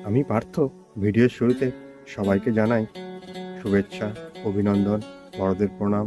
আমি পার্থ। ভিডিওর শুরুতে সবাইকে জানাই শুভেচ্ছা, অভিনন্দন, বড়দের প্রণাম।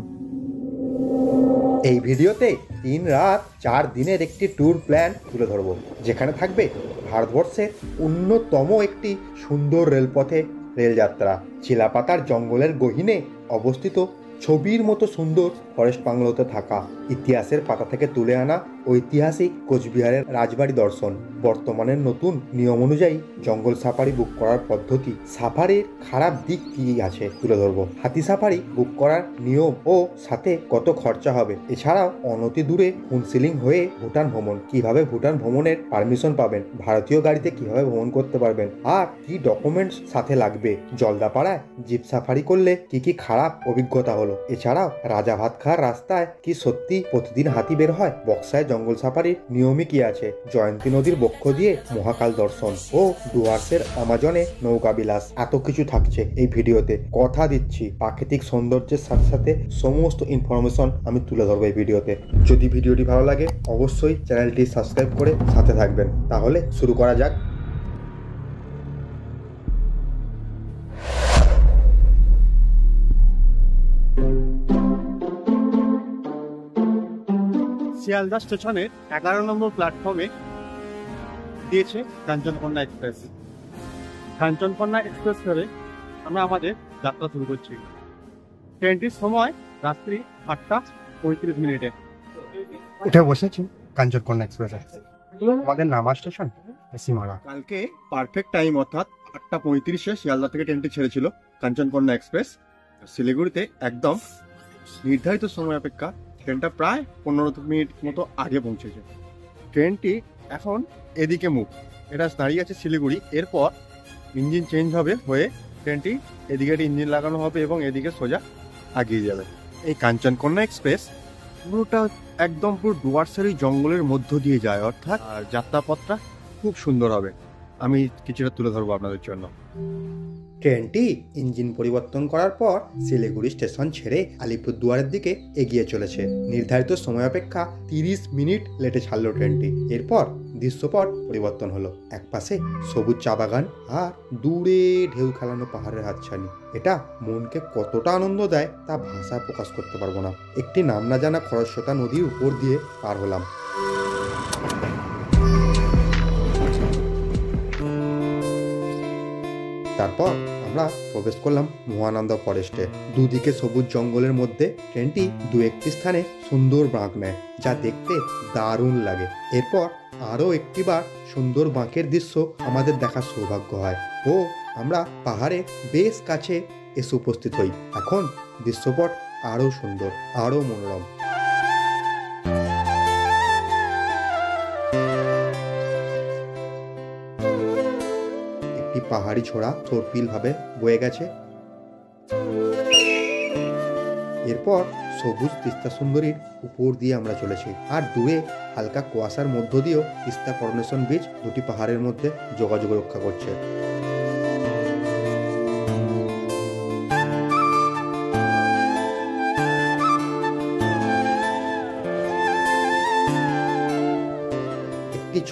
এই ভিডিওতে 3 রাত 4 দিনের একটি ট্যুর প্ল্যান তুলে ধরব, যেখানে থাকবে ভারতবর্ষের অন্যতম একটি সুন্দর রেলপথে রেলযাত্রা। চিলাপাতার জঙ্গলের গহীনে অবস্থিত ছবির মতো সুন্দর ফরেস্ট বাংলোতে থাকা, ইতিহাসের পাতা থেকে তুলে আনা ঐতিহাসিক কোচবিহারের রাজবাড়ি দর্শন। বর্তমানের নতুন নিয়ম অনুযায়ী জঙ্গল সাফারি বুক করার পদ্ধতি, সাফারির খারাপ দিক কি আছে তুলে ধরবো, হাতি সাফারি বুক করার নিয়ম ও সাথে কত খরচা হবে। এছাড়াও অনতি দূরে হুনসিলিং হয়ে ভুটান ভ্রমণ, কিভাবে ভুটান ভ্রমণের পারমিশন পাবেন, ভারতীয় গাড়িতে কিভাবে ভ্রমণ করতে পারবেন, আর কি ডকুমেন্টস সাথে লাগবে, জলদাপাড়ায় জিপ সাফারি করলে কি কি খারাপ অভিজ্ঞতা হলো। এছাড়াও রাজা ভাত খাওয়ার রাস্তায় কি সত্যি প্রতিদিন হাতি বের হয়, বক্সায় জঙ্গল সাফারির নিয়মই কি আছে, জয়ন্তী নদীর বক্ষ দিয়ে মহাকাল দর্শন ও ডুয়ার্সের আমাজনে নৌকা বিলাস। এত কিছু থাকছে এই ভিডিওতে। কথা দিচ্ছি প্রাকৃতিক সৌন্দর্যের সাথে সাথে সমস্ত ইনফরমেশন আমি তুলে ধরবো এই ভিডিওতে। যদি ভিডিওটি ভালো লাগে অবশ্যই চ্যানেলটি সাবস্ক্রাইব করে সাথে থাকবেন। তাহলে শুরু করা যাক। শিয়ালদা স্টেশনের 11 নম্বর প্ল্যাটফর্মে দিয়েছে কাঞ্চনকন্যা এক্সপ্রেস। কাঞ্চনকন্যা এক্সপ্রেস ধরে আমরা আমাদের যাত্রা শুরু করছি। ট্রেনটির সময় রাত্রি 8:35। এটা বসেছি কাঞ্চনকন্যা এক্সপ্রেসে। আমাদের নামা স্টেশন হাসিমারা। কালকে পারফেক্ট টাইম অর্থাৎ 8:35 শিয়ালদা থেকে ট্রেনটি ছেড়েছিল কাঞ্চনকন্যা এক্সপ্রেস। শিলিগুড়িতে একদম নির্ধারিত সময় অপেক্ষা ট্রেনটা প্রায় 15 মিনিট মতো আগে পৌঁছেছে। ট্রেনটি এখন এদিকে মুখ, এটা দাঁড়িয়ে আছে শিলিগুড়ি। এরপর ইঞ্জিন চেঞ্জ হবে, হয়ে ট্রেনটি এদিকে ইঞ্জিন লাগানো হবে এবং এদিকে সোজা আগিয়ে যাবে। এই কাঞ্চনকন্যা এক্সপ্রেস পুরোটা একদম পুরো ডুয়ার্সের এই জঙ্গলের মধ্য দিয়ে যায়, অর্থাৎ যাত্রাপথটা খুব সুন্দর হবে। আমি কিছুটা তুলে ধরবো আপনাদের জন্য। ট্রেনটি ইঞ্জিন পরিবর্তন করার পর শিলিগুড়ি স্টেশন ছেড়ে আলিপুরদুয়ারের দিকে এগিয়ে চলেছে। নির্ধারিত সময় অপেক্ষা 30 মিনিট লেটে ছাড়লো ট্রেনটি। এরপর দৃশ্যপট পরিবর্তন হলো। একপাশে সবুজ চা বাগান আর দূরে ঢেউ খেলানো পাহাড়ের হাতছানি। এটা মনকে কতটা আনন্দ দেয় তা ভাষায় প্রকাশ করতে পারবো না। একটি নাম না জানা খরস্রোতা নদীর উপর দিয়ে পার হলাম। তারপর আমরা প্রবেশ করলাম মহানন্দা ফরেস্টে। দুদিকে সবুজ জঙ্গলের মধ্যে ট্রেনটি দু একটি স্থানে সুন্দর বাঁক নেয়, যা দেখতে দারুণ লাগে। এরপর আরও একটিবার সুন্দর বাঁকের দৃশ্য আমাদের দেখার সৌভাগ্য হয় ও আমরা পাহাড়ে বেশ কাছে এসে উপস্থিত হই। এখন দৃশ্যপট আরও সুন্দর, আরও মনোরম। পাহাড়ি ছোড়া সর্পিল ভাবে বয়ে গেছে। এরপর সবুজ তিস্তা সুন্দরীর উপর দিয়ে আমরা চলেছি, আর দূরে হালকা কুয়াশার মধ্য দিয়েও তিস্তা করোনেশন ব্রিজ দুটি পাহাড়ের মধ্যে যোগাযোগ রক্ষা করছে।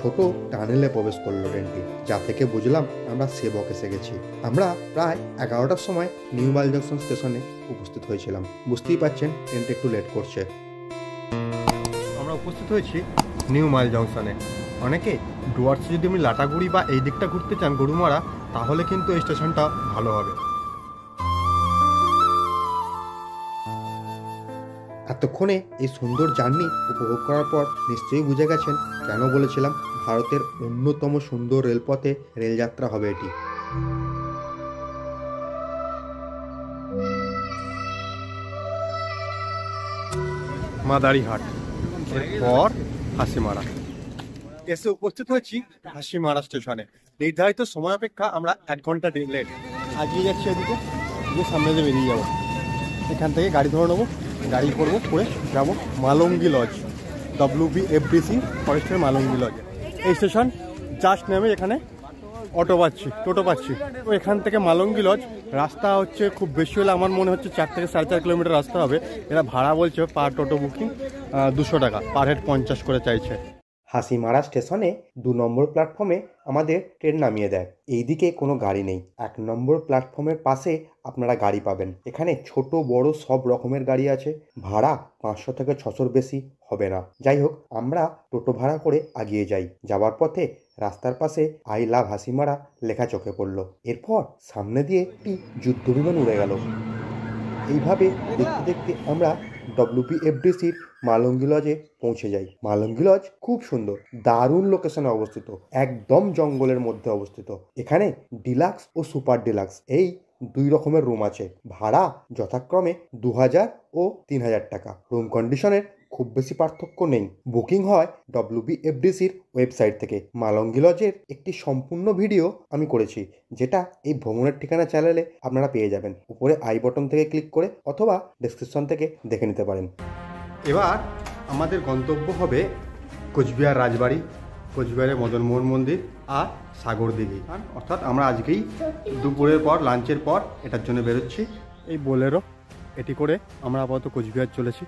ছোট টানেলে প্রবেশ করলো ট্রেনটি, যা থেকে বুঝলাম আমরা সেবক এসে গেছি। আমরা প্রায় 11টার সময় নিউ মাইল জংশন স্টেশনে উপস্থিত হয়েছিলাম। বুঝতেই পারছেন ট্রেনটা একটু লেট করছে। আমরা উপস্থিত হয়েছি নিউ মাইল জংশনে। অনেকে ডুয়ার্সে যদি আমি লাটাগুড়ি বা এই দিকটা ঘুরতে চান গরুমারা, তাহলে কিন্তু এই স্টেশনটা ভালো হবে। এতক্ষণে এই সুন্দর জার্নি উপভোগ করার পর নিশ্চয়ই বুঝে গেছেন কেন বলেছিলাম ভারতের অন্যতম সুন্দর রেলপথে রেলযাত্রা হবে এটি। মাদারিহাট, এরপর হাসিমারা। এসে উপস্থিত হয়েছি হাসিমারা স্টেশনে। নির্ধারিত সময় অপেক্ষা আমরা 1 ঘন্টা লেট। আগিয়ে যাচ্ছি এদিকে, সামনে দিয়ে বেরিয়ে যাবো। এখান থেকে গাড়ি ধরে নেবো, গাড়ি করবো, করে যাবো মালঙ্গি লজ, WBFDC ফরেস্টের মালঙ্গি লজে। এই স্টেশন জাস্ট নেমে এখানে টোটো পাচ্ছি। তো এখান থেকে মালঙ্গি লজ রাস্তা হচ্ছে খুব বেশি হলে আমার মনে হচ্ছে 4 থেকে 4.5 কিলোমিটার রাস্তা হবে। এরা ভাড়া বলছে পার টোটো বুকিং 200 টাকা, পার হেড 50 করে চাইছে। হাসিমারা স্টেশনে 2 নম্বর প্ল্যাটফর্মে আমাদের ট্রেন নামিয়ে দেয়। এইদিকে কোনো গাড়ি নেই। 1 নম্বর প্ল্যাটফর্মের পাশে আপনারা গাড়ি পাবেন। এখানে ছোট বড় সব রকমের গাড়ি আছে। ভাড়া 500 থেকে 600-র বেশি হবে না। যাই হোক, আমরা টোটো ভাড়া করে আগিয়ে যাই। যাওয়ার পথে রাস্তার পাশে আই লাভ হাসিমারা লেখা চোখে পড়লো। এরপর সামনে দিয়ে একটি যুদ্ধবিমান উড়ে গেল। এইভাবে দেখতে দেখতে আমরা WPFDCর মালঙ্গি লজে পৌঁছে যাই। মালঙ্গি লজ খুব সুন্দর, দারুণ লোকেশনে অবস্থিত, একদম জঙ্গলের মধ্যে অবস্থিত। এখানে ডিলাক্স ও সুপার ডিলাক্স এই 2 রকমের রুম আছে। ভাড়া যথাক্রমে 2000 ও 3000 টাকা। রুম কন্ডিশনের খুব বেশি পার্থক্য নেই। বুকিং হয় WPFDCর ওয়েবসাইট থেকে। মালঙ্গি লজের একটি সম্পূর্ণ ভিডিও আমি করেছি, যেটা এই ভ্রমণের ঠিকানা চ্যানেলে আপনারা পেয়ে যাবেন। উপরে আই বটন থেকে ক্লিক করে অথবা ডেসক্রিপশন থেকে দেখে নিতে পারেন। এবার আমাদের গন্তব্য হবে কোচবিহার রাজবাড়ি, কোচবিহারের মদনমোহন মন্দির আর সাগর দিঘি। অর্থাৎ আমরা আজকেই দুপুরের পর লাঞ্চের পর এটার জন্য বেরোচ্ছি। এই বোলেরো এটি করে আমরা আপাতত কোচবিহার চলেছি।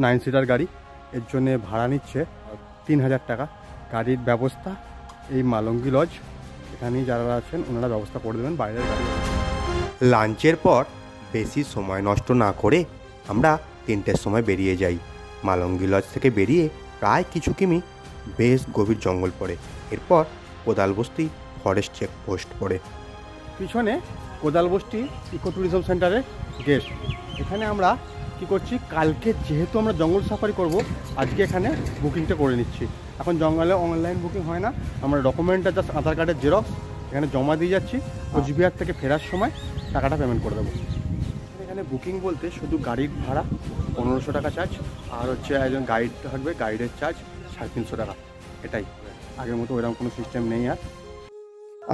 9 সিটার গাড়ি, এর জন্যে ভাড়া নিচ্ছে 3000 টাকা। গাড়ির ব্যবস্থা এই মালঙ্গি লজ, এখানেই যারা আছেন ওনারা ব্যবস্থা করে দেবেন। বাইরের গাড়ি লাঞ্চের পর বেশি সময় নষ্ট না করে আমরা 3টের সময় বেরিয়ে যাই। মালঙ্গি লজ থেকে বেরিয়ে প্রায় কিছু কিমি বেশ গভীর জঙ্গল পড়ে। এরপর কোদালবস্তি ফরেস্ট চেকপোস্ট পড়ে। পিছনে কোদালবস্তি ইকো ট্যুরিজম সেন্টারের গেস্ট। এখানে আমরা কি করছি, কালকে যেহেতু আমরা জঙ্গল সাফারি করব, আজকে এখানে বুকিংটা করে নিচ্ছি। এখন জঙ্গলে অনলাইন বুকিং হয় না, আমরা ডকুমেন্টটা জাস্ট আধার কার্ডের জেরক্স এখানে জমা দিয়ে যাচ্ছি। কোচবিহার থেকে ফেরার সময় টাকাটা পেমেন্ট করে দেবো। এখানে বুকিং বলতে শুধু গাড়ির ভাড়া 1500 টাকা চার্জ, আর হচ্ছে একজন গাইড থাকবে, গাইডের চার্জ 350 টাকা। এটাই, আগের মতো ওইরকম কোনো সিস্টেম নেই আর।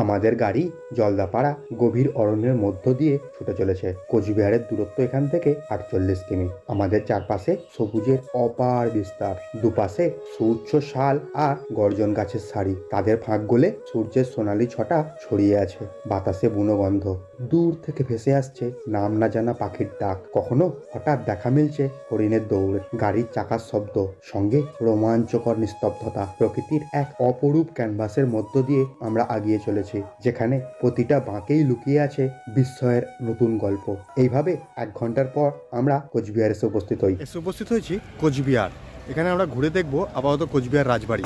আমাদের গাড়ি জলদাপাড়া গভীর অরণ্যের মধ্য দিয়ে ছুটে চলেছে। কোচবিহারের দূরত্ব এখান থেকে 48 কিমি। আমাদের চারপাশে সবুজের অপার বিস্তার, দুপাশে সুউচ্চ শাল আর গর্জন গাছের সারি। তাদের ফাঁক গলে সূর্যের সোনালি ছটা ছড়িয়ে আছে। বাতাসে বুনো গন্ধ, দূর থেকে ভেসে আসছে নাম না জানা পাখির ডাক। কখনো হঠাৎ দেখা মিলছে হরিণের দৌড়, গাড়ির চাকার শব্দ, সঙ্গে রোমাঞ্চকর নিস্তব্ধতা। প্রকৃতির এক অপরূপ ক্যানভাসের মধ্য দিয়ে আমরা আগিয়ে চলেছি, যেখানে প্রতিটা বাঁকেই লুকিয়ে আছে বিস্ময়ের নতুন গল্প। এইভাবে 1 ঘন্টার পর আমরা কোচবিহার এসে উপস্থিত হয়েছি কোচবিহার। এখানে আমরা ঘুরে দেখবো আপাতত Cooch Behar Rajbari.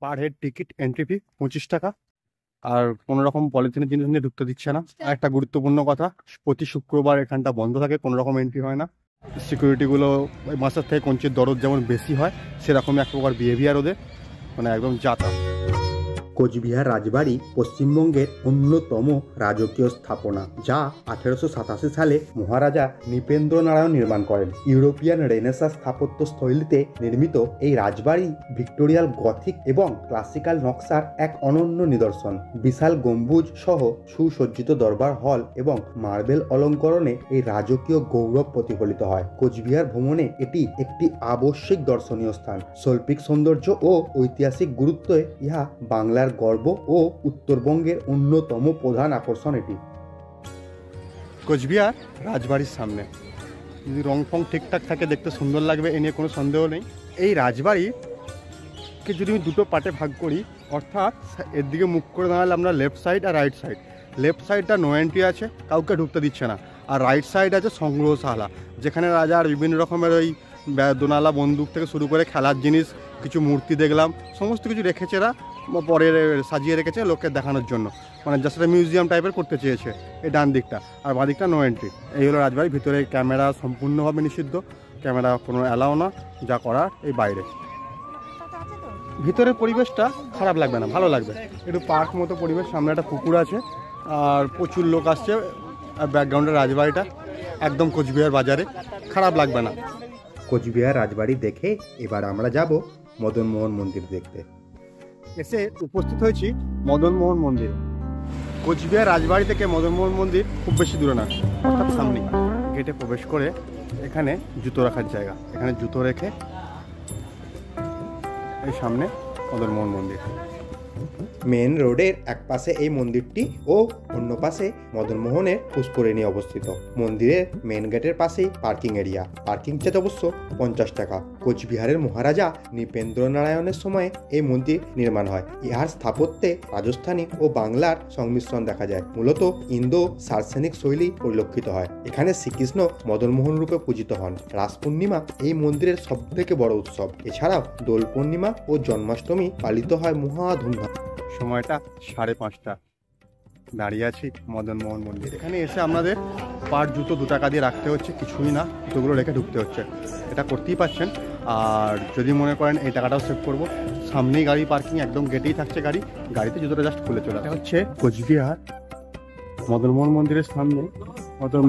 Per head ticket entry fee 25 টাকা, আর কোনো রকম পলিথিনের জিনিস নিয়ে ঢুকতে দিচ্ছে না। আর একটা গুরুত্বপূর্ণ কথা, প্রতি শুক্রবার এখানটা বন্ধ থাকে, কোনো রকম এন্ট্রি হয় না। সিকিউরিটিগুলো ওই মাসের থেকে কঞ্চির দরদ যেমন বেশি হয়, সেরকমই এক প্রকার বিহেভিয়ার ওদের, মানে একদম জাতা। কোচবিহার রাজবাড়ি পশ্চিমবঙ্গের অন্যতম রাজকীয় স্থাপনা, যা 1887 সালে মহারাজা নৃপেন্দ্র নারায়ণ নির্মাণ করেন। ইউরোপিয়ান রেনেসাঁ স্থাপত্য শৈলীতে নির্মিত এই রাজবাড়ি ভিক্টোরিয়াল গথিক এবং ক্লাসিক্যাল নকশার এক অনন্য নিদর্শন। বিশাল গম্বুজ সহ সুসজ্জিত দরবার হল এবং মার্বেল অলঙ্করণে এই রাজকীয় গৌরব প্রতিফলিত হয়। কোচবিহার ভ্রমণে এটি একটি আবশ্যিক দর্শনীয় স্থান। শৈল্পিক সৌন্দর্য ও ঐতিহাসিক গুরুত্বে ইহা বাংলার গর্ব ও উত্তরবঙ্গের অন্যতম প্রধান আকর্ষণ। এটি কোচবিহার রাজবাড়ির সামনে, যদি রং ফং ঠিকঠাক থাকে দেখতে সুন্দর লাগবে, এ নিয়ে কোনো সন্দেহ নেই। এই রাজবাড়িকে যদি আমি দুটো পার্টে ভাগ করি, অর্থাৎ এর দিকে মুখ করে দাঁড়ালে আমরা লেফট সাইড আর রাইট সাইড। লেফট সাইডটা নো এন্ট্রি আছে, কাউকে ঢুকতে দিচ্ছে না। আর রাইট সাইড আছে সংগ্রহশালা, যেখানে রাজার বিভিন্ন রকমের ওই দোনালা বন্দুক থেকে শুরু করে খেলার জিনিস, কিছু মূর্তি দেখলাম, সমস্ত কিছু রেখেছে এরা, পরে সাজিয়ে রেখেছে লোককে দেখানোর জন্য, মানে জাস্ট একটা মিউজিয়াম টাইপের করতে চেয়েছে এই ডান দিকটা। আর বাঁ দিকটা নো এন্ট্রি। এই হলো রাজবাড়ি। ভিতরে ক্যামেরা সম্পূর্ণভাবে নিষিদ্ধ, ক্যামেরা কোনো অ্যালাও না, যা করার এই বাইরে। ভিতরের পরিবেশটা খারাপ লাগবে না, ভালো লাগবে, একটু পার্ক মতো পরিবেশ। সামনে একটা পুকুর আছে আর প্রচুর লোক আসছে, আর ব্যাকগ্রাউন্ডের রাজবাড়িটা একদম কোচবিহার বাজারে, খারাপ লাগবে না। কোচবিহার রাজবাড়ি দেখে এবার আমরা যাব মদনমোহন মন্দির দেখতে। এসে উপস্থিত হয়েছি মদনমোহন মন্দির। কোচবিহার রাজবাড়ি থেকে মদনমোহন মন্দির খুব বেশি দূরে না, অর্থাৎ সামনে। গেটে প্রবেশ করে এখানে জুতো রাখার জায়গা, এখানে জুতো রেখে এই সামনে মদনমোহন মন্দির। মেন রোডের এক পাশে এই মন্দিরটি ও অন্য পাশে মদনমোহনের পুষ্করিণী অবস্থিত। মন্দিরের মেন গেটের পাশেই পার্কিং এরিয়া। পার্কিং চার্জ অবশ্য 50 টাকা। কোচবিহারের মহারাজা নৃপেন্দ্র নারায়ণের সময়ে এই মন্দির নির্মাণ হয়। ইহার স্থাপত্যে রাজস্থানী ও বাংলার সংমিশ্রণ দেখা যায়। মূলত ইন্দো সার্সেনিক শৈলী পরিলক্ষিত হয়। এখানে শ্রীকৃষ্ণ মদনমোহন রূপে পূজিত হন। রাস পূর্ণিমা এই মন্দিরের সবথেকে বড় উৎসব। এছাড়াও দোল পূর্ণিমা ও জন্মাষ্টমী পালিত হয় মহা ধুমধাম। সময়টা 5:30। দাঁড়িয়ে আছি মদনমোহন মন্দির। এখানে এসে আমাদের পার জুতো 2 টাকা দিয়ে রাখতে হচ্ছে, কিছুই না, জুতোগুলো রেখে ঢুকতে হচ্ছে। এটা করতেই পারছেন। আর যদি মনে করেন এই টাকাটাও সেভ করবো, সামনেই গাড়ি পার্কিং, একদম গেটেই থাকছে গাড়ি, গাড়িতে জুতোটা জাস্ট খুলে চলে। এটা হচ্ছে কোচবিহার মদনমোহন মন্দিরের সামনে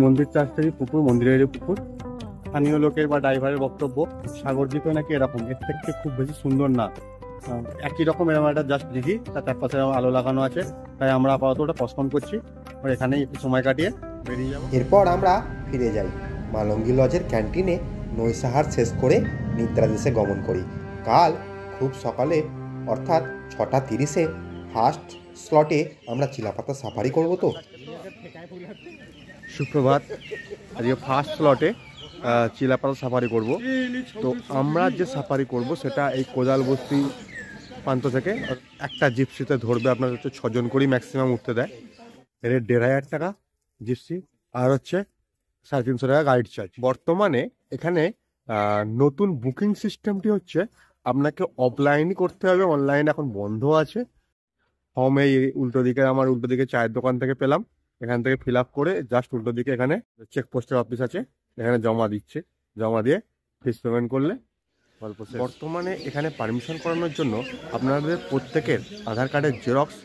মন্দির চারটারই পুকুর, মন্দিরের পুকুর। স্থানীয় লোকের বা ড্রাইভারের বক্তব্য সাগরদ্বীপে নাকি এরকম, এর থেকে খুব বেশি সুন্দর না, একই রকম এরকম একটা জাস্ট দিঘি, তার চারপাশে আলো লাগানো আছে। তাই আমরা আপাতত ওটা পছন্দ করছি, আর এখানেই একটু সময় কাটিয়ে বেরিয়ে যাবো। এরপর আমরা ফিরে যাই মালঙ্গি লজের ক্যান্টিনে নৈসাহার শেষ করে নিদ্রাদেশে গমন করি। কাল খুব সকালে অর্থাৎ 6:30-এ ফার্স্ট স্লটে আমরা চিলাপাতা সাফারি করব। তো সুপ্রভাত। আজকে ফার্স্ট স্লটে চিলাপাতা সাফারি করব। তো আমরা যে সাফারি করব সেটা এই কোদাল বস্তি প্রান্ত থেকে একটা জিপসিতে ধরবে। আপনার হচ্ছে 6 জন করেই ম্যাক্সিমাম উঠতে দেয়। এর 1500 টাকা জিপসি, আর হচ্ছে 350 টাকা গাইড চার্জ। বর্তমানে এখানে নতুন বুকিং সিস্টেমটি হচ্ছে আপনাকে অফলাইনই করতে হবে, অনলাইন এখন বন্ধ আছে। ফর্ম এই উল্টো দিকে, আমার উল্টো দিকে চায়ের দোকান থেকে পেলাম, এখান থেকে ফিল আপ করে জাস্ট উল্টো দিকে এখানে চেকপোস্টের অফিস আছে, এখানে জমা দিচ্ছে। জমা দিয়ে ফিস পেমেন্ট করলে গল্প শেষ। বর্তমানে এখানে পারমিশন করানোর জন্য আপনাদের প্রত্যেকের আধার কার্ডের জেরক্স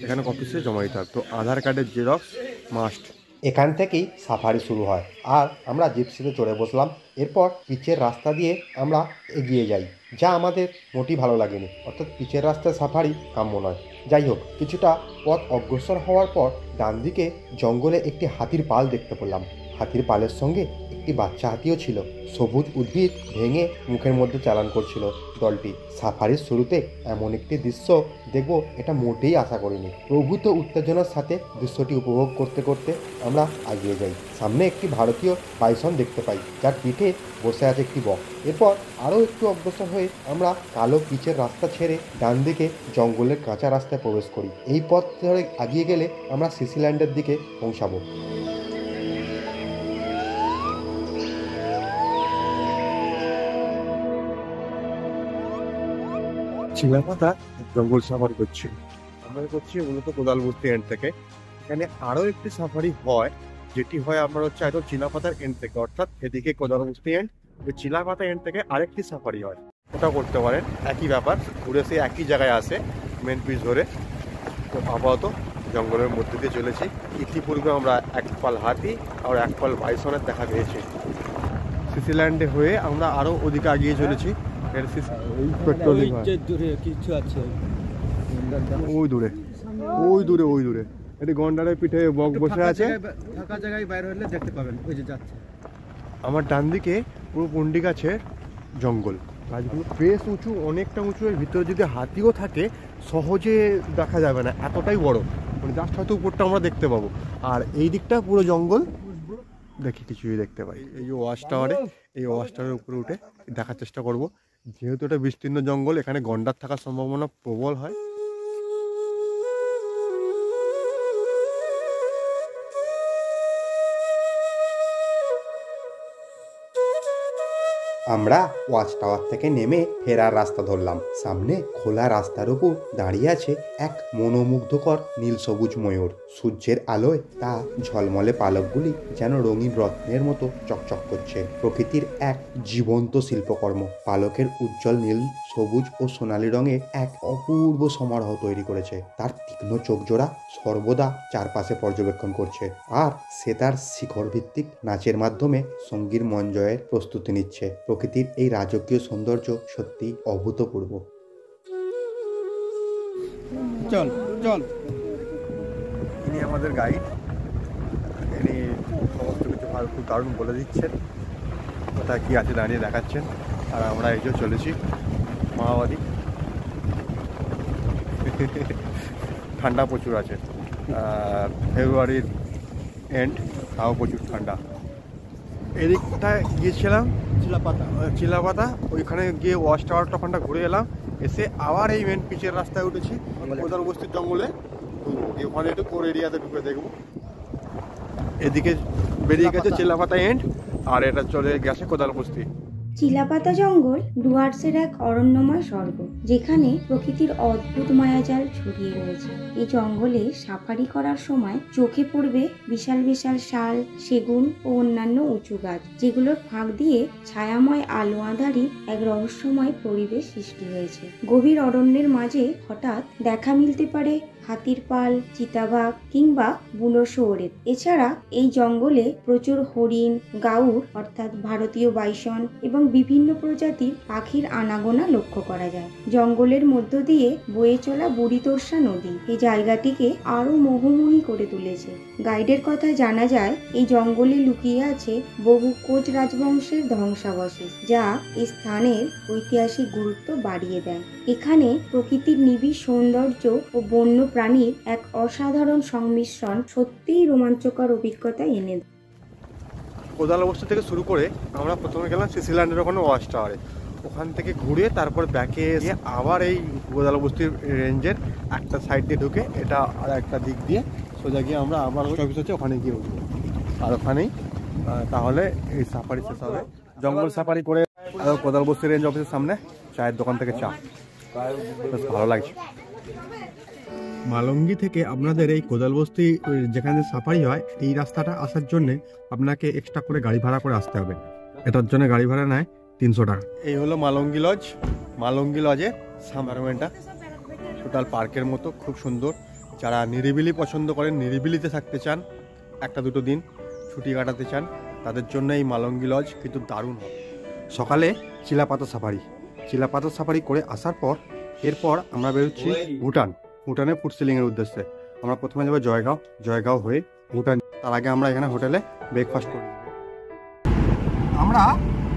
এখানে অফিসে জমা দিতে হবে। তো আধার কার্ডের জেরক্স মাস্ট। এখান থেকেই সাফারি শুরু হয়, আর আমরা জিপসিতে চড়ে বসলাম। এরপর পিচের রাস্তা দিয়ে আমরা এগিয়ে যাই, যা আমাদের মোটেই ভালো লাগেনি। অর্থাৎ পিচের রাস্তায় সাফারি কাম্য নয়। যাই হোক, কিছুটা পথ অগ্রসর হওয়ার পর ডান দিকে জঙ্গলে একটি হাতির পাল দেখতে পেলাম। হাতির পালের সঙ্গে একটি বাচ্চা হাতিও ছিল। সবুজ উদ্ভিদ ভেঙে মুখের মধ্যে চালান করছিল দলটি। সাফারির শুরুতে এমন একটি দৃশ্য দেখব এটা মোটেই আশা করিনি। প্রভূত উত্তেজনার সাথে দৃশ্যটি উপভোগ করতে করতে আমরা এগিয়ে যাই। সামনে একটি ভারতীয় বাইসন দেখতে পাই, যার পিঠে বসে আছে একটি বক। এরপর আরও একটু অগ্রসর হয়ে আমরা কালো পিচের রাস্তা ছেড়ে ডান দিকে জঙ্গলের কাঁচা রাস্তায় প্রবেশ করি। এই পথ ধরে এগিয়ে গেলে আমরা সিসিল্যান্ডের দিকে পৌঁছাবো। চিলাপাতা জঙ্গল সাফারি করছি। আমরা করছি মূলত কোদালবস্তি এন্ড থেকে। এখানে আরো একটি সাফারি হয়, যেটি হয় আপনার হচ্ছে একদম চিলাপাতার এন্ড থেকে, অর্থাৎ এদিকে কোদালবস্তি এন্ড, চিলাপাতা এন্ড থেকে আরেকটি সাফারি হয়, ওটা করতে পারেন। একই ব্যাপার, ঘুরে সে একই জায়গায় আসে মেন পিচ ধরে। তো আপাতত জঙ্গলের মধ্যে দিয়ে চলেছি। ইতিপূর্বে আমরা এক পাল হাতি আর এক পাল বাইসনের দেখা পেয়েছি। সিসিল্যান্ডে হয়ে আমরা আরো ওদিকে এগিয়ে চলেছি। ওই দূরে এটি গন্ডারের পিঠে বক বসে আছে। ফাঁকা জায়গায় বাইরে হলে দেখতে পাবেন, ওই যে যাচ্ছে। আমার ডান দিকে পুরো পুন্ডি গাছের জঙ্গল, গাছগুলো বেশ উঁচু, অনেকটা উঁচু। এর ভিতরে যদি হাতিও থাকে সহজে দেখা যাবে না, এতটাই বড়। মানে জাস্ট হয়তো উপরটা আমরা দেখতে পাবো, আর এই দিকটা পুরো জঙ্গল, দেখি কিছুই দেখতে পাই। এই যে ওয়াচ টাওয়ারে, এই ওয়াচ টাওয়ারের উপরে উঠে দেখার চেষ্টা করব। যেহেতু এটা বিস্তীর্ণ জঙ্গল, এখানে গন্ডার থাকার সম্ভাবনা প্রবল হয়। আমরা ওয়াচ টাওয়ার থেকে নেমে ফেরার রাস্তা ধরলাম। সামনে খোলা রাস্তার উপর দাঁড়িয়ে আছে এক মনোমুগ্ধকর নীল সবুজ ময়ূর। সূর্যের আলোয় তা ঝলমলে পালকগুলি যেন রঙিন রত্নের মতো চকচক করছে। প্রকৃতির এক জীবন্ত শিল্পকর্ম। পালকের উজ্জ্বল নীল, সবুজ ও সোনালী রঙে এক অপূর্ব সমারোহ তৈরি করেছে। তার তীক্ষ্ণ চোখজোড়া সর্বদা চারপাশে পর্যবেক্ষণ করছে, আর সে তার শিখর ভিত্তিক নাচের মাধ্যমে সঙ্গীর মন জয়ের প্রস্তুতি নিচ্ছে। প্রকৃতির এই রাজকীয় সৌন্দর্য সত্যি অভূতপূর্ব। চল চল। ইনি আমাদের গাইড, ইনি সমস্ত কিছু ভালো, খুব দারুণ বলে দিচ্ছেন, কোথায় কি আছে দাঁড়িয়ে দেখাচ্ছেন। আর আমরা এই যে চলেছি মাওবাদী। ঠান্ডা প্রচুর আছে, ফেব্রুয়ারির এন্ড, তাও প্রচুর ঠান্ডা। এদিকটায় গিয়েছিলাম চিলাপাতা, ওইখানে গিয়ে ওয়াচ টাওয়ারটা ওখানটা ঘুরে এলাম, এসে আবার এই মেন পিচের রাস্তায় উঠেছি কোদাল বস্তির জঙ্গলে। ওখানে একটু কোর এরিয়াতে ঢুকে দেখবো। এদিকে বেরিয়ে গেছে চিলাপাতা এন্ড, আর এটা চলে গেছে কোদাল বস্তি। চিলাপাতা জঙ্গল ডুয়ার্সের এক অরণ্যময় স্বর্গ, যেখানে প্রকৃতির অদ্ভুত মায়াজাল ছড়িয়ে রয়েছে। এই জঙ্গলে সাফারি করার সময় চোখে পড়বে বিশাল বিশাল শাল, সেগুন ও অন্যান্য উঁচু গাছ, যেগুলোর ফাঁক দিয়ে ছায়াময় আলো আঁধারি এক রহস্যময় পরিবেশ সৃষ্টি হয়েছে। গভীর অরণ্যের মাঝে হঠাৎ দেখা মিলতে পারে হাতির পাল, চিতাবাঘ কিংবা বুনো শুয়োরের। এছাড়া এই জঙ্গলে প্রচুর হরিণ, গাউর অর্থাৎ ভারতীয় বাইসন এবং বিভিন্ন প্রজাতির পাখির আনাগোনা লক্ষ্য করা যায়। জঙ্গলের মধ্য দিয়ে বয়ে চলা বুড়িতোর্সা নদী এই জায়গাটিকে আরো মোহময়ী করে তুলেছে। গাইডের কথায় জানা যায় এই জঙ্গলে লুকিয়ে আছে বহু কোচ রাজবংশের ধ্বংসাবশেষ, যা এই স্থানের ঐতিহাসিক গুরুত্ব বাড়িয়ে দেয়। এখানে প্রকৃতির নিবিড় সৌন্দর্য ও বন্য প্রাণীর এক অসাধারণ সংমিশ্রণ সত্যিই রোমাঞ্চকর অভিজ্ঞতা এনে দেয়। কোদাল বস্তি থেকে শুরু করে আমরা প্রথমে গেলাম সিসিল্যান্ডের ওখানে ওয়াচ টাওয়ারে, ওখান থেকে ঘুরে তারপর ব্যাকে এসে আবার এই কোদাল বস্তির রেঞ্জের একটা সাইড দিয়ে ঢুকে এটা আর একটা দিক দিয়ে সোজা গিয়ে আমরা আবার অফিস হচ্ছে ওখানে গিয়ে উঠবো। আর ওখানেই তাহলে এই সাফারি শেষ হবে। জঙ্গল সাফারি করে কোদাল বস্তি রেঞ্জ অফিসের সামনে চায়ের দোকান থেকে চা, বেশ ভালো লাগছে। মালঙ্গি থেকে আপনাদের এই কোদাল বস্তি যেখানে সাফারি হয় এই রাস্তাটা আসার জন্য আপনাকে এক্সট্রা করে গাড়ি ভাড়া করে আসতে হবে। এটার জন্য গাড়ি ভাড়া নেয় 300 টাকা। এই হলো মালঙ্গি লজ। মালঙ্গি লজে এনভায়রনমেন্টটা টোটাল পার্কের মতো, খুব সুন্দর। যারা নিরিবিলি পছন্দ করেন, নিরিবিলিতে থাকতে চান, একটা দুটো দিন ছুটি কাটাতে চান, তাদের জন্য এই মালঙ্গি লজ কিন্তু দারুণ হবে। সকালে চিলাপাতা সাফারি করে আসার পর এরপর আমরা বেরোচ্ছি ভুটানে ফুড সিলিংয়ের উদ্দেশ্যে। আমরা প্রথমে যাবো জয়গাঁও হয়ে ভুটান। তার আগে আমরা এখানে হোটেলে ব্রেকফাস্ট করি। আমরা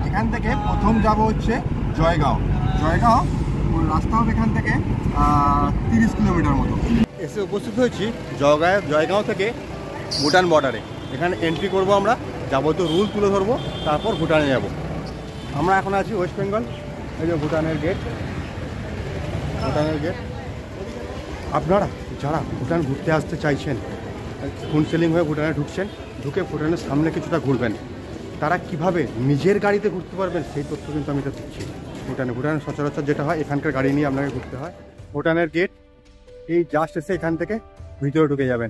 এখান থেকে প্রথম যাব হচ্ছে জয়গাঁও। রাস্তা হবে এখান থেকে 30 কিলোমিটার মতো। এসে উপস্থিত হয়েছি জয়গাঁও থেকে ভুটান বর্ডারে। এখানে এন্ট্রি করব, আমরা যাবতীয় রুল তুলে ধরবো, তারপর ভুটানে যাব। আমরা এখন আছি ওয়েস্ট বেঙ্গল। এই যে ভুটানের গেট। আপনারা যারা ভুটান ঘুরতে আসতে চাইছেন, ফুড সিলিং হয়ে ভুটানে ঢুকে ভুটানের সামনে কিছুটা ঘুরবেন, তারা কিভাবে নিজের গাড়িতে ঘুরতে পারবেন সেই তথ্য কিন্তু আমি এটা দিচ্ছি। ভুটানে সচরাচর যেটা হয়, এখানকার গাড়ি নিয়ে আপনাকে ঘুরতে হয়। ভুটানের গেট এই জাস্ট এসে এখান থেকে ভিতরে ঢুকে যাবেন।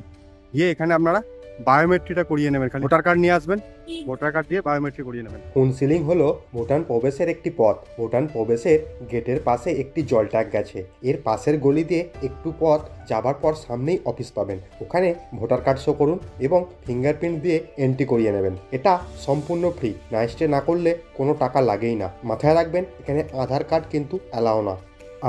গিয়ে এখানে আপনারা বায়োমেট্রিটা করিয়ে নেবেন। খালি ভোটার কার্ড নিয়ে আসবেন, ভোটার কার্ড দিয়ে বায়োমেট্রি করিয়ে নেবেন। হুনসিলিং হলো ভুটান প্রবেশের একটি পথ। ভুটান প্রবেশের গেটের পাশে একটি জল ট্যাঙ্ক গেছে। এর পাশের গলি দিয়ে একটু পথ যাবার পর সামনেই অফিস পাবেন। ওখানে ভোটার কার্ড শো করুন এবং ফিঙ্গারপ্রিন্ট দিয়ে এন্ট্রি করিয়ে নেবেন। এটা সম্পূর্ণ ফ্রি, নাইট স্টে না করলে কোনো টাকা লাগেই না। মাথায় রাখবেন, এখানে আধার কার্ড কিন্তু অ্যালাও না।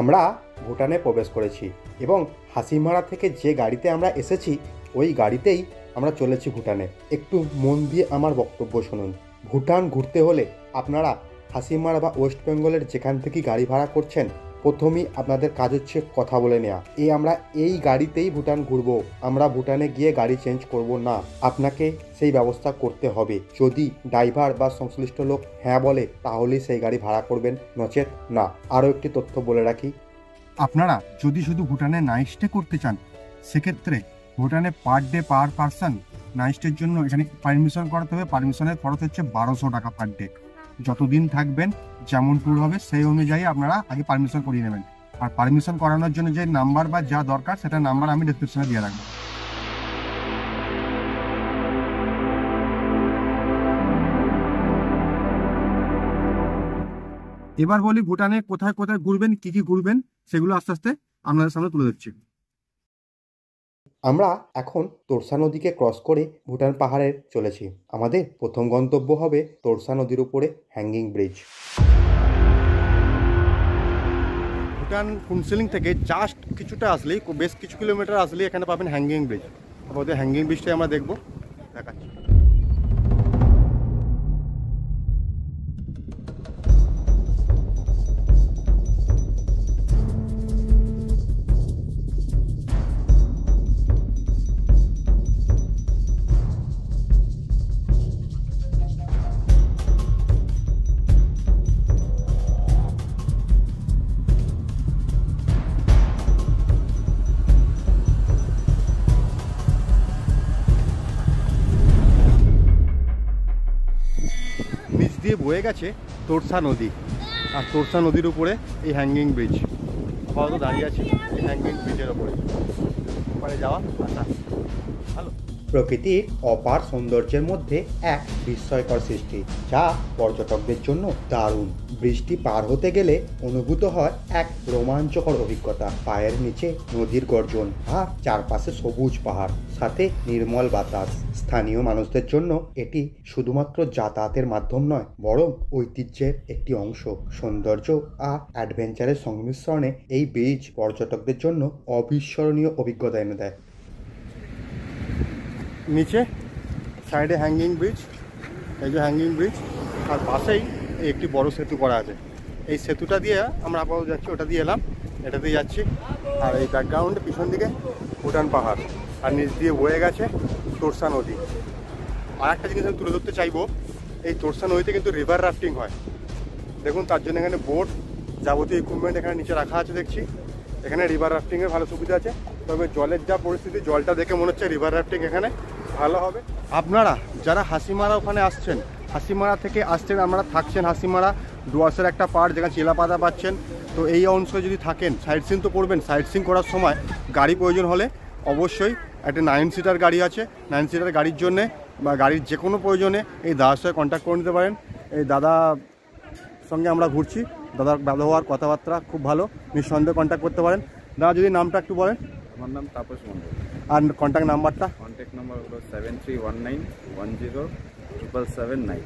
আমরা ভুটানে প্রবেশ করেছি এবং হাসিমারা থেকে যে গাড়িতে আমরা এসেছি ওই গাড়িতেই আমরা চলেছি ভুটানে। একটু মন দিয়ে আমার বক্তব্য শুনুন। ভুটান ঘুরতে হলে আপনারা হাসিমারা বা ওয়েস্ট বেঙ্গলের যেখান থেকে গাড়ি ভাড়া করছেন, প্রথমেই আপনাদের কাজ হচ্ছে কথা বলে নেওয়া। আমরা এই গাড়িতেই ভুটান ঘুরবো, আমরা ভুটানে গিয়ে গাড়ি চেঞ্জ করব না। আপনাকে সেই ব্যবস্থা করতে হবে। যদি ড্রাইভার বা সংশ্লিষ্ট লোক হ্যাঁ বলে তাহলেই সেই গাড়ি ভাড়া করবেন, নচেত না। আরও একটি তথ্য বলে রাখি, আপনারা যদি শুধু ভুটানে নাইট স্টে করতে চান, সেক্ষেত্রে ভুটানে per day per person night স্টের জন্য এখানে পারমিশন করাতে হবে। পারমিশনের খরচ হচ্ছে 1200 টাকা পার ডে। যতদিন থাকবেন, যেমন ট্যুর হবে সেই অনুযায়ী আপনারা আগে পারমিশন করিয়ে নেবেন। আর পারমিশন করানোর জন্য যে নাম্বার বা যা দরকার সেটা নাম্বার আমি ডেসক্রিপশনে দিয়ে রাখবো। এবার বলি ভুটানে কোথায় কোথায় ঘুরবেন, কি কি ঘুরবেন, সেগুলো আস্তে আস্তে আপনাদের সামনে তুলে ধরছি। আমরা এখন তোরসা নদীকে ক্রস করে ভুটান পাহাড়ে চলেছি। আমাদের প্রথম গন্তব্য হবে তোরসা নদীর উপরে হ্যাঙ্গিং ব্রিজ। ভুটান ফুনসিলিং থেকে জাস্ট কিছুটা আসলেই, বেশ কিছু কিলোমিটার আসলেই এখানে পাবেন হ্যাঙ্গিং ব্রিজ। আমাদের হ্যাঙ্গিং ব্রিজটাই আমরা দেখবো, দেখাচ্ছি। দিয়ে বয়ে গেছে তোরসা নদী, আর তোরসা নদীর উপরে এই হ্যাঙ্গিং ব্রিজ। আপাতত দাঁড়িয়ে আছি এই হ্যাঙ্গিং ব্রিজের ওপরে, ওখানে যাওয়া আসা ভালো। প্রকৃতির অপার সৌন্দর্যের মধ্যে এক বিস্ময়কর সৃষ্টি, যা পর্যটকদের জন্য দারুণ। বৃষ্টি পার হতে গেলে অনুভূত হয় এক রোমাঞ্চকর অভিজ্ঞতা। পায়ের নিচে নদীর গর্জন আর চারপাশে সবুজ পাহাড়, সাথে নির্মল বাতাস। স্থানীয় মানুষদের জন্য এটি শুধুমাত্র যাতায়াতের মাধ্যম নয়, বরং ঐতিহ্যের একটি অংশ। সৌন্দর্য আর অ্যাডভেঞ্চারের সংমিশ্রণে এই ব্রিজ পর্যটকদের জন্য অবিস্মরণীয় অভিজ্ঞতা এনে দেয়। নিচে সাইডে হ্যাঙ্গিং ব্রিজ, এই যে হ্যাঙ্গিং ব্রিজ, আর পাশেই একটি বড় সেতু করা আছে। এই সেতুটা দিয়ে আমরা আপাতত যাচ্ছি, ওটা দিয়ে এলাম, এটা দিয়ে যাচ্ছি। আর এই ব্যাকগ্রাউন্ডে পিছন দিকে ভুটান পাহাড়, আর নিচ দিয়ে বয়ে গেছে তোরসা নদী। আর একটা জিনিস আমি তুলে ধরতে চাইবো, এই তোরসা নদীতে কিন্তু রিভার রাফটিং হয়। দেখুন, তার জন্য এখানে বোট, যাবতীয় ইকুইপমেন্ট এখানে নিচে রাখা আছে দেখছি। এখানে রিভার রাফটিংয়ের ভালো সুবিধা আছে, তবে জলের যা পরিস্থিতি, জলটা দেখে মনে হচ্ছে রিভার রাফটিং এখানে ভালো হবে। আপনারা যারা হাসিমারা ওখানে আসছেন, হাসিমারা থেকে আসছেন, আপনারা থাকছেন হাসিমারা, ডুয়ার্সের একটা পার্ট যেখানে চিলাপাতা পাচ্ছেন, তো এই অংশে যদি থাকেন, সাইট সিন তো করবেন। সাইট সিন করার সময় গাড়ি প্রয়োজন হলে অবশ্যই একটা 9 সিটার গাড়ি আছে। 9 সিটার গাড়ির জন্যে বা গাড়ির যে কোনো প্রয়োজনে এই দাদার সঙ্গে কন্ট্যাক্ট করে নিতে পারেন। এই দাদার সঙ্গে আমরা ঘুরছি, দাদার ব্যবহার কথাবার্তা খুব ভালো, নিঃসন্দেহে কন্ট্যাক্ট করতে পারেন। দাদা যদি নামটা একটু বলেন। আমার নাম তাপস মন্ডল। আর কন্ট্যাক্ট নাম্বারটা? কন্ট্যাক্ট নাম্বার হলো 7319107779।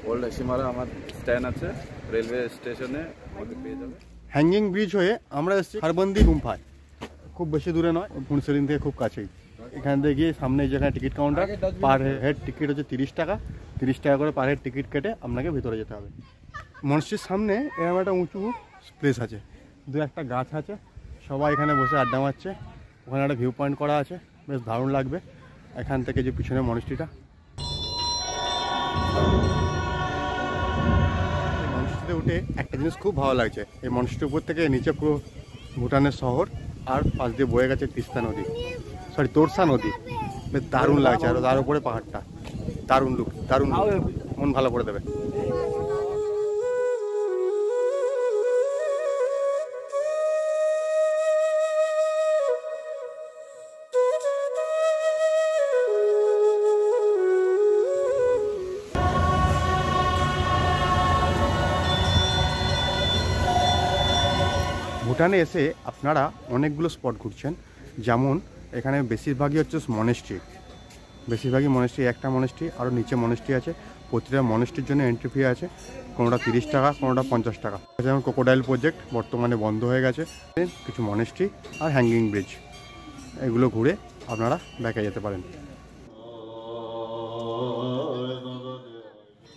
ওল্ড হাসিমারা আমার স্ট্যান্ড আছে, রেলওয়ে স্টেশনে আমাকে পেয়ে যাবে। হ্যাঙ্গিং ব্রিজ হয়ে আমরা এসেছি হারবন্দি গুম্ফায়, খুব বেশি দূরে নয়, পুনসেলিন থেকে খুব কাছেই। এখান থেকে গিয়ে সামনে যেখানে টিকিট কাউন্টার, পার হেড টিকিট হচ্ছে 30 টাকা। 30 টাকা করে পার হেড টিকিট কেটে আপনাকে ভিতরে যেতে হবে। মনস্ট্রির সামনে এরকম একটা উঁচু প্লেস আছে, দু একটা গাছ আছে, সবাই এখানে বসে আড্ডা মারছে। ওখানে একটা ভিউ পয়েন্ট করা আছে, বেশ দারুণ লাগবে। এখান থেকে যে পিছনে মনস্ট্রিটা, এই মনস্ট্রিতে উঠে একটা জিনিস খুব ভালো লাগছে, এই মনস্ট্রির উপর থেকে নিচে পুরো ভুটানের শহর, আর পাশ দিয়ে বয়ে গেছে তিস্তা নদী, সরি তোরসা নদী। বেশ দারুণ লাগছে, আর তার উপরে পাহাড়টা, দারুণ লুক, দারুণ look, মন ভালো করে দেবে। ভুটানে এসে আপনারা অনেকগুলো স্পট ঘুরছেন, যেমন এখানে বেশিরভাগই হচ্ছে মনেস্ট্রি, বেশিরভাগই মনেস্ট্রি। একটা মনেস্ট্রি, আরও নিচে মনেস্ট্রি আছে। প্রতিটা মনেস্ট্রির জন্য এন্ট্রি ফি আছে, কোনোটা 30 টাকা, কোনোটা 50 টাকা। যেমন ক্রোকোডাইল প্রজেক্ট বর্তমানে বন্ধ হয়ে গেছে। কিছু মনেস্ট্রি আর হ্যাঙ্গিং ব্রিজ, এগুলো ঘুরে আপনারা ব্যাকে যেতে পারেন।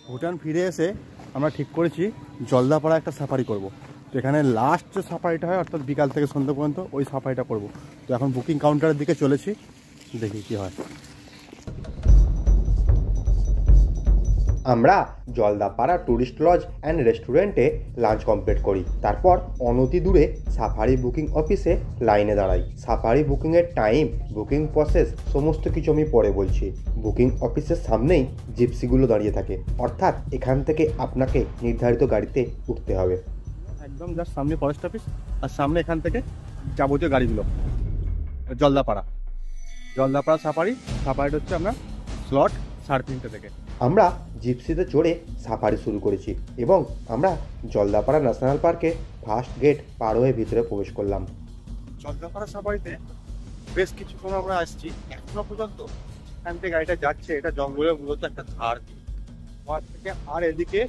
ভুটান ফিরে এসে আমরা ঠিক করেছি জলদাপাড়া একটা সাফারি করব। তো এখানে লাস্ট যে সাফারিটা হয়, অর্থাৎ বিকাল থেকে সন্ধ্যা পর্যন্ত, ওই সাফারিটা করব। তো এখন বুকিং কাউন্টারের দিকে চলেছি, দেখি কি হয়। আমরা জলদাপাড়া ট্যুরিস্ট লজ অ্যান্ড রেস্টুরেন্টে লাঞ্চ কমপ্লিট করি। তারপর অনতি দূরে সাফারি বুকিং অফিসে লাইনে দাঁড়াই। সাফারি বুকিংয়ের টাইম, বুকিং প্রসেস সমস্ত কিছু আমি পরে বলছি। বুকিং অফিসের সামনেই জিপসিগুলো দাঁড়িয়ে থাকে, অর্থাৎ এখান থেকে আপনাকে নির্ধারিত গাড়িতে উঠতে হবে। একদম জাস্ট সামনে ফরেস্ট অফিস, আর সামনে এখান থেকে যাবতীয় গাড়িগুলো। জলদাপাড়া সাফারিটা হচ্ছে আমরা স্লট 3:30 থেকে। আমরা জিপসিতে চড়ে সাফারি শুরু করেছি এবং আমরা জলদাপাড়া ন্যাশনাল পার্কে ফার্স্ট গেট পার হয়ে ভিতরে প্রবেশ করলাম। জলদাপাড়া সাফারিতে বেশ কিছুক্ষণ আমরা আসছি, এখনো পর্যন্ত এখান থেকে গাড়িটা যাচ্ছে, এটা জঙ্গলের মূলত একটা ধার থেকে, আর এদিকে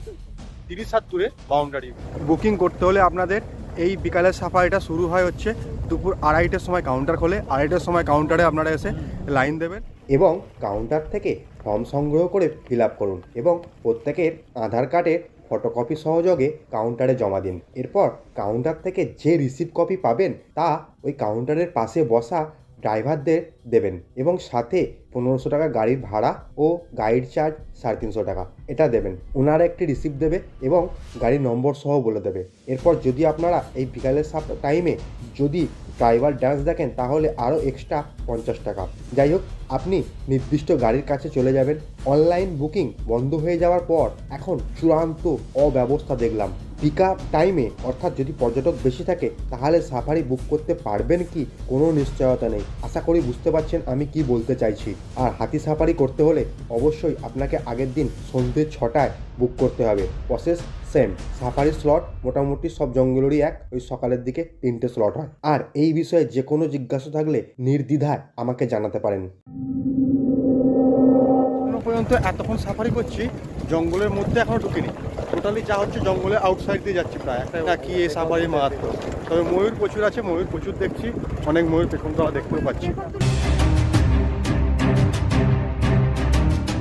30 হাত দূরে বাউন্ডারি। বুকিং করতে হলে আপনাদের এই বিকালের সাফারিটা শুরু হয় হচ্ছে দুপুর 2:30টার সময় কাউন্টার খোলে। 2:30টার সময় কাউন্টারে আপনারা এসে লাইন দেবেন এবং কাউন্টার থেকে ফর্ম সংগ্রহ করে ফিল আপ করুন এবং প্রত্যেকের আধার কার্ডের ফটোকপি সহযোগে কাউন্টারে জমা দিন। এরপর কাউন্টার থেকে যে রিসিপ্ট কপি পাবেন তা ওই কাউন্টারের পাশে বসা ড্রাইভারদের দেবেন এবং সাথে 1500 টাকা গাড়ির ভাড়া ও গাইড চার্জ 350 টাকা এটা দেবেন। ওনারা একটি রিসিপ্ট দেবে এবং গাড়ির নম্বর সহ বলে দেবে। এরপর যদি আপনারা এই বিকালের টাইমে যদি ট্রাইবাল ডান্স দেখেন তাহলে আরও এক্সট্রা 50 টাকা। যাই হোক, আপনি নির্দিষ্ট গাড়ির কাছে চলে যাবেন। অনলাইন বুকিং বন্ধ হয়ে যাওয়ার পর এখন চূড়ান্ত অব্যবস্থা দেখলাম। পিক আপ টাইমে, অর্থাৎ যদি পর্যটক বেশি থাকে তাহলে সাফারি বুক করতে পারবেন কি কোনো নিশ্চয়তা নেই। আশা করি বুঝতে পারছেন আমি কি বলতে চাইছি। আর হাতি সাফারি করতে হলে অবশ্যই আপনাকে আগের দিন সন্ধ্যে 6টায় বুক করতে হবে। Process same. সাফারি স্লট মোটামুটি সব জঙ্গলেরই ওই সকালের দিকে 3টে স্লট হয়। আর এই বিষয়ে যে কোনো জিজ্ঞাসা থাকলে নির্দ্বিধায় আমাকে জানাতে পারেন। এখনো পর্যন্ত এতক্ষণ সাফারি করছি, জঙ্গলের মধ্যে এখনো ঢুকিনি। টোটালি যা হচ্ছে জঙ্গলের আউটসাইড দিয়ে যাচ্ছি প্রায়। একটা কি এই সাফারি মাত্র। তবে ময়ূর প্রচুর আছে, ময়ূর প্রচুর দেখছি, অনেক ময়ূর পেছন তলা দেখতেও পাচ্ছি।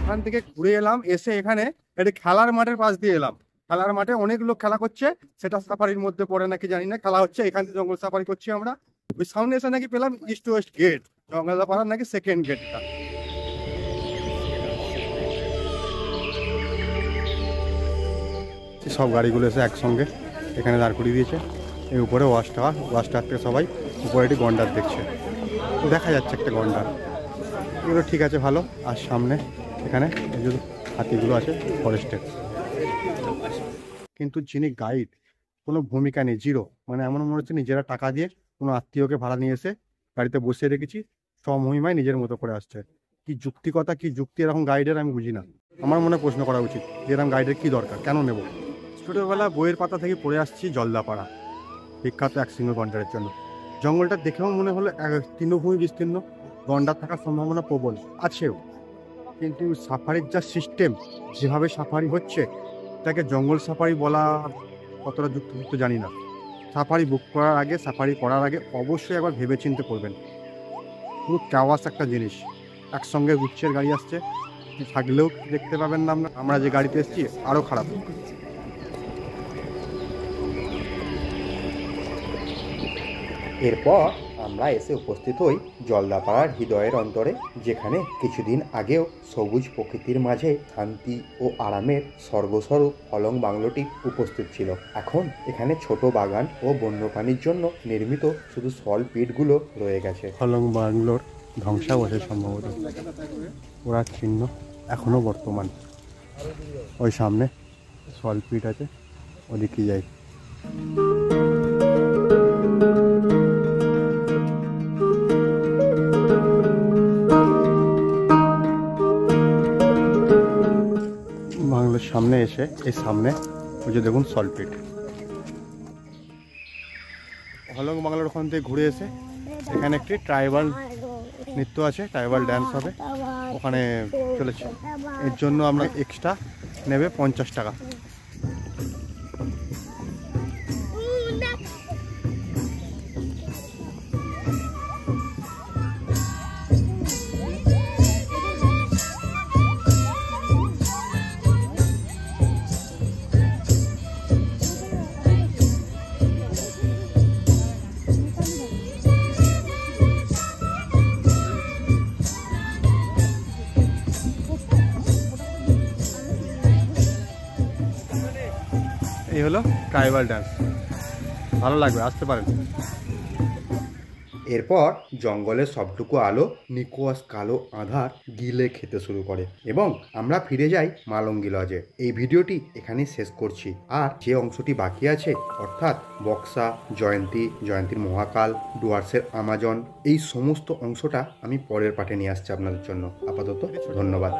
এখান থেকে ঘুরে এলাম, এসে এখানে একটা খেলার মাঠের পাশ দিয়ে এলাম। খেলার মাঠে অনেক লোক খেলা করছে, সেটা সাফারির মধ্যে পড়ে নাকি জানি না। খেলা হচ্ছে, এখান থেকে জঙ্গল সাফারি করছি আমরা। ওই সামনে এসে নাকি পেলাম ইস্ট ওয়েস্ট গেট, জঙ্গলপাড়ার নাকি সেকেন্ড গেটটা। সব গাড়িগুলো এসে একসঙ্গে এখানে দাঁড় করিয়ে দিয়েছে। এই উপরে ওয়াচ টাওয়ার থেকে সবাই উপরে একটি গন্ডার দেখছে, দেখা যাচ্ছে একটা গন্ডার। এগুলো ঠিক আছে, ভালো। আর সামনে এখানে এই যে হাতিগুলো আছে ফরেস্টের, কিন্তু যিনি গাইড কোনো ভূমিকা নেই, জিরো। মানে এমন মনে হচ্ছে নিজেরা টাকা দিয়ে কোনো আত্মীয়কে ভাড়া নিয়ে এসে গাড়িতে বসিয়ে রেখেছি, স্বমহিমায় নিজের মতো করে আসছে। কি যুক্তিকতা, কি যুক্তি এরকম গাইডের আমি বুঝি না। আমার মনে প্রশ্ন করা উচিত যে এরকম গাইডের কী দরকার, কেন নেব? ছোটোবেলা বইয়ের পাতা থেকে পড়ে আসছি জলদাপাড়া, বিখ্যাত এক সিংহ গন্ডারের জন্য। জঙ্গলটা দেখেও মনে হলো তৃণভূমি বিস্তীর্ণ, গন্ডার থাকার সম্ভাবনা প্রবল আছেও। কিন্তু সাফারির যা সিস্টেম, যেভাবে সাফারি হচ্ছে, তাকে জঙ্গল সাফারি বলা কতটা যুক্ত জানি না। সাফারি বুক করার আগে, সাফারি করার আগে অবশ্যই একবার ভেবে চিন্তে করবেন। পুরো চাওয়াস একটা জিনিস, একসঙ্গে গুচ্ছের গাড়ি আসছে, থাকলেও দেখতে পাবেন না। আমরা যে গাড়িতে এসেছি আরও খারাপ। এরপর আমরা এসে উপস্থিত হই জলদাপাড়ার হৃদয়ের অন্তরে, যেখানে কিছুদিন আগেও সবুজ প্রকৃতির মাঝে শান্তি ও আরামের স্বর্গস্বরূপ হলং বাংলোটি উপস্থিত ছিল। এখন এখানে ছোট বাগান ও বন্যপ্রাণীর জন্য নির্মিত শুধু সল পিটগুলো রয়ে গেছে। হলং বাংলোর ধ্বংসাবশেষ সম্ভবত, ওরা চিহ্ন এখনো বর্তমান। ওই সামনে সলপিট আছে, ওদিকে যাই। বাংলোর সামনে এসে এই সামনে ওই যে দেখুন সলপিট। হলং বাংলোর ওখান থেকে ঘুরে এসে এখানে একটি ট্রাইবাল নৃত্য আছে, ট্রাইবাল ড্যান্স হবে, ওখানে চলেছে। এর জন্য আমরা এক্সট্রা নেবে 50 টাকা। এই হলো ট্রাইবাল ডান্স, ভালো লাগবে, আসতে পারেন। এরপর জঙ্গলের সবটুকু আলো নিকোয়াস কালো আধার গিলে খেতে শুরু করে এবং আমরা ফিরে যাই মালঙ্গি লজে। এই ভিডিওটি এখানেই শেষ করছি। আর যে অংশটি বাকি আছে, অর্থাৎ বক্সা, জয়ন্তীর মহাকাল, ডুয়ার্সের আমাজন, এই সমস্ত অংশটা আমি পরের পার্টে নিয়ে আসছি আপনাদের জন্য। আপাতত ধন্যবাদ।